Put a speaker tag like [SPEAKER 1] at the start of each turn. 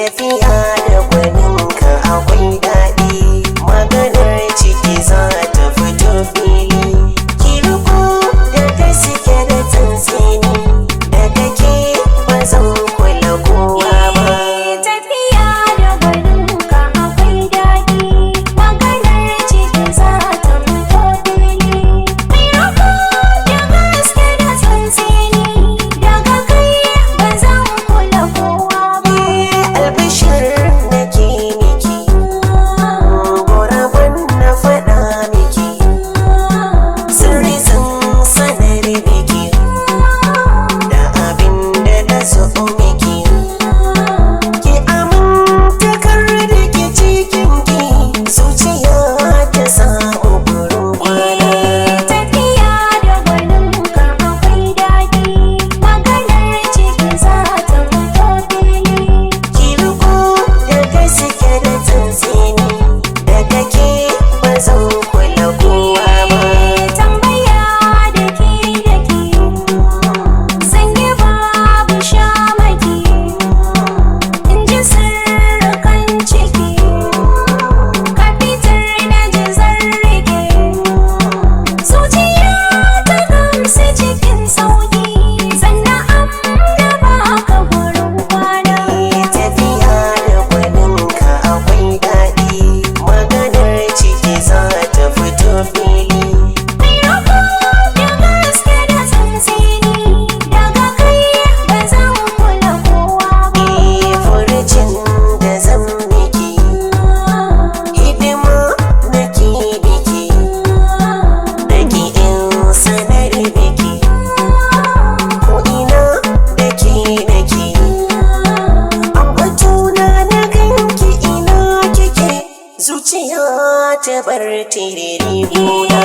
[SPEAKER 1] tafiya da gwaninka akwai daɗi, maganar ciki za ta fito fili. Ki riko da gaske da tsantseni, daga ke ba zan kula kowa ba.
[SPEAKER 2] Tafiya da gwaninka akwai daɗi, maganar ciki za ta fito fili. Ki riko da gaske da tsantseni, daga kai ba zan kula kowa ba.
[SPEAKER 1] Albishir nake miki, goraban na faɗa miki, sirri sun sanar miki, da abin da na so miki. Ki aminta kar da ke cikinki, zuciya ta samu gurin kwana.
[SPEAKER 2] Tafiya da gwaninka akwai daɗi, maganar ciki za ta fito fili.
[SPEAKER 1] Ki riko da gaske da tsantseni, daga ke ba zan kula kowa ba.
[SPEAKER 2] Tambaya da ke zan yi babu shamaki, in ji sirrikan ciki, ka fitar na ji zarrike, zuciya ta gamsu cikin sauƙi, sannan da baka gurin kwana.
[SPEAKER 1] Tafiya da gwaninka akwai daɗi, maganar ciki za ta fito fili.
[SPEAKER 2] Mai rako da gaske da tsantseni, daga kai ba zan kula kowa ba.
[SPEAKER 1] Furucin da zan miki, hidima nake miki, nake in sanar miki, ko ina da ke nake. Ambatuna na ganki ina kike, zuciya ta bar tiriri gona.